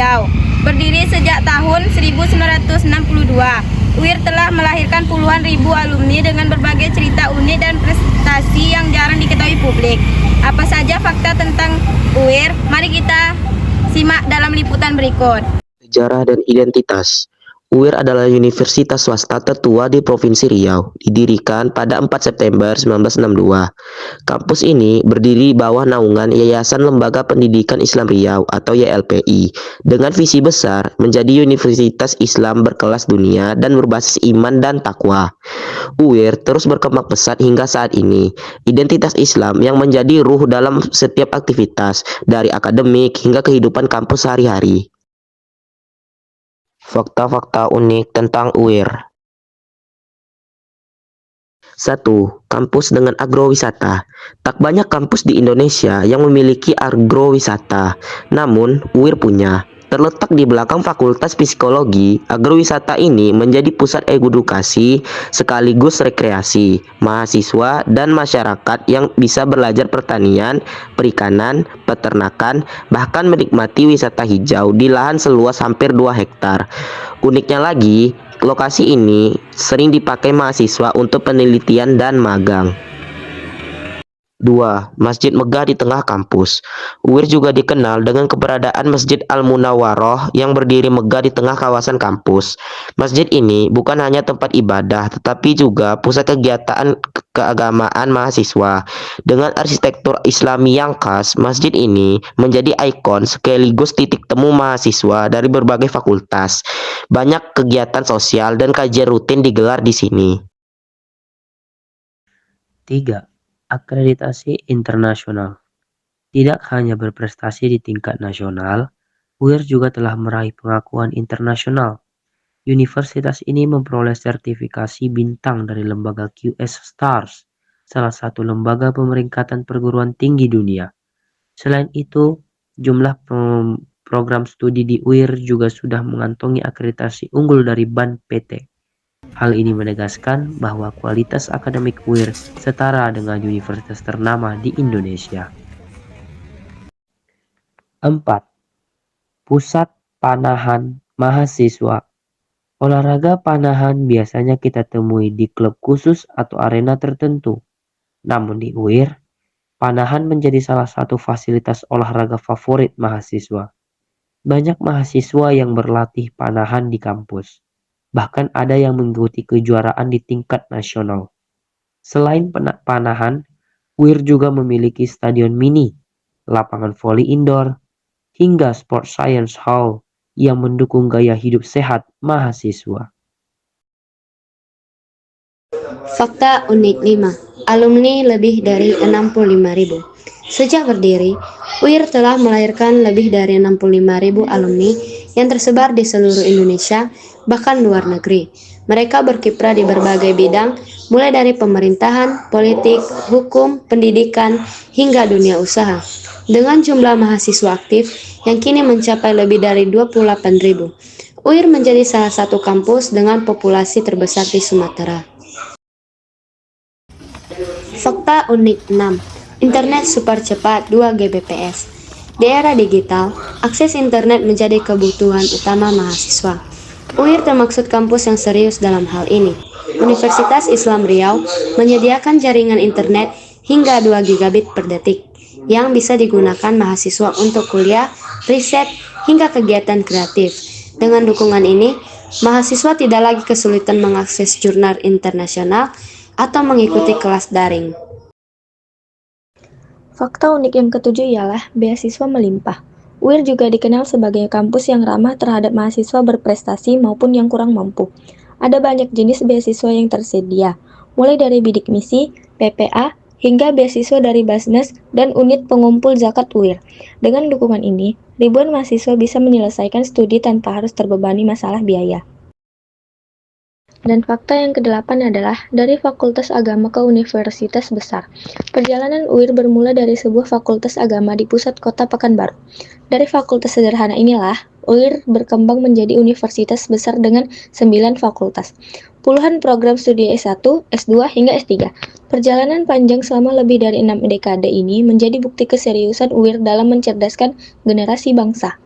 Riau. Berdiri sejak tahun 1962, UIR telah melahirkan puluhan ribu alumni dengan berbagai cerita unik dan prestasi yang jarang diketahui publik. Apa saja fakta tentang UIR? Mari kita simak dalam liputan berikut. Sejarah dan identitas. UIR adalah universitas swasta tertua di Provinsi Riau, didirikan pada 4 September 1962. Kampus ini berdiri di bawah naungan Yayasan Lembaga Pendidikan Islam Riau atau YLPI, dengan visi besar menjadi universitas Islam berkelas dunia dan berbasis iman dan takwa. UIR terus berkembang pesat hingga saat ini. Identitas Islam yang menjadi ruh dalam setiap aktivitas, dari akademik hingga kehidupan kampus sehari-hari. Fakta-fakta unik tentang UIR. 1. Kampus dengan agrowisata. Tak banyak kampus di Indonesia yang memiliki agrowisata, namun UIR punya. Terletak di belakang Fakultas Psikologi, agrowisata ini menjadi pusat edukasi sekaligus rekreasi mahasiswa dan masyarakat yang bisa belajar pertanian, perikanan, peternakan, bahkan menikmati wisata hijau di lahan seluas hampir 2 hektar. Uniknya lagi, lokasi ini sering dipakai mahasiswa untuk penelitian dan magang. 2. Masjid megah di tengah kampus. UIR juga dikenal dengan keberadaan Masjid Al-Munawwaroh yang berdiri megah di tengah kawasan kampus. Masjid ini bukan hanya tempat ibadah, tetapi juga pusat kegiatan keagamaan mahasiswa. Dengan arsitektur Islami yang khas, masjid ini menjadi ikon sekaligus titik temu mahasiswa dari berbagai fakultas. Banyak kegiatan sosial dan kajian rutin digelar di sini. 3. Akreditasi internasional. Tidak hanya berprestasi di tingkat nasional, UIR juga telah meraih pengakuan internasional. Universitas ini memperoleh sertifikasi bintang dari lembaga QS Stars, salah satu lembaga pemeringkatan perguruan tinggi dunia. Selain itu, jumlah program studi di UIR juga sudah mengantongi akreditasi unggul dari BAN PT. Hal ini menegaskan bahwa kualitas akademik UIR setara dengan universitas ternama di Indonesia. 4. Pusat panahan mahasiswa. Olahraga panahan biasanya kita temui di klub khusus atau arena tertentu. Namun di UIR, panahan menjadi salah satu fasilitas olahraga favorit mahasiswa. Banyak mahasiswa yang berlatih panahan di kampus. Bahkan ada yang mengikuti kejuaraan di tingkat nasional. Selain panahan, UIR juga memiliki stadion mini, lapangan voli indoor, hingga sport science hall yang mendukung gaya hidup sehat mahasiswa. Fakta unik 5. Alumni lebih dari 65.000. Sejak berdiri, UIR telah melahirkan lebih dari 65.000 alumni yang tersebar di seluruh Indonesia, bahkan luar negeri. Mereka berkiprah di berbagai bidang, mulai dari pemerintahan, politik, hukum, pendidikan, hingga dunia usaha. Dengan jumlah mahasiswa aktif yang kini mencapai lebih dari 28.000, UIR menjadi salah satu kampus dengan populasi terbesar di Sumatera. Fakta unik 6. Internet super cepat 2 Gbps. Di era digital, akses internet menjadi kebutuhan utama mahasiswa. UIR termaksud kampus yang serius dalam hal ini. Universitas Islam Riau menyediakan jaringan internet hingga 2 gigabit per detik yang bisa digunakan mahasiswa untuk kuliah, riset, hingga kegiatan kreatif. Dengan dukungan ini, mahasiswa tidak lagi kesulitan mengakses jurnal internasional atau mengikuti kelas daring. Fakta unik yang ketujuh ialah beasiswa melimpah. UIR juga dikenal sebagai kampus yang ramah terhadap mahasiswa berprestasi maupun yang kurang mampu. Ada banyak jenis beasiswa yang tersedia, mulai dari bidik misi, PPA, hingga beasiswa dari Basnas dan unit pengumpul zakat UIR. Dengan dukungan ini, ribuan mahasiswa bisa menyelesaikan studi tanpa harus terbebani masalah biaya. Dan fakta yang kedelapan adalah dari Fakultas Agama ke Universitas Besar. Perjalanan UIR bermula dari sebuah fakultas agama di pusat kota Pekanbaru. Dari fakultas sederhana inilah, UIR berkembang menjadi universitas besar dengan 9 fakultas. Puluhan program studi S1, S2, hingga S3. Perjalanan panjang selama lebih dari 6 dekade ini menjadi bukti keseriusan UIR dalam mencerdaskan generasi bangsa.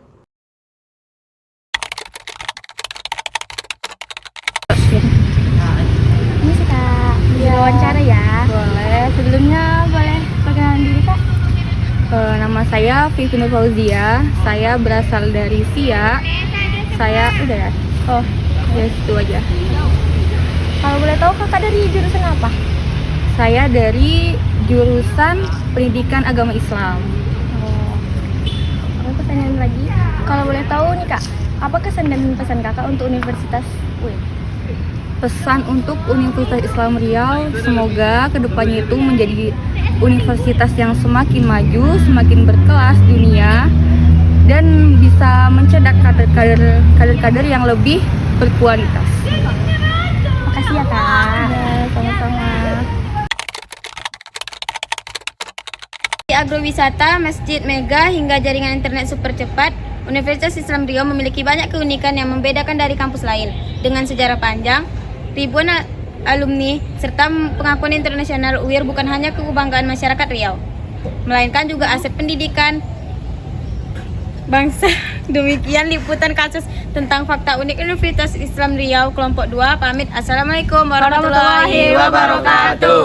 Vivi Nur Fauzia. Saya berasal dari SIA. Saya udah ya. Oh, ya itu aja. Kalau boleh tahu kakak dari jurusan apa? Saya dari jurusan Pendidikan Agama Islam. Ada pertanyaan lagi. Kalau boleh tahu nih kak, apa kesan dan pesan kakak untuk Universitas UIN? Pesan untuk Universitas Islam Riau, semoga kedepannya itu menjadi universitas yang semakin maju, semakin berkelas dunia, dan bisa mencetak kader-kader yang lebih berkualitas. Makasih ya kak. Sama-sama. Di agrowisata, masjid mega hingga jaringan internet super cepat, Universitas Islam Riau memiliki banyak keunikan yang membedakan dari kampus lain. Dengan sejarah panjang, ribuan alumni, serta pengakuan internasional, UIR bukan hanya kebanggaan masyarakat Riau, melainkan juga aset pendidikan bangsa. Demikian liputan kasus tentang fakta unik Universitas Islam Riau kelompok 2. Pamit. Assalamualaikum warahmatullahi wabarakatuh.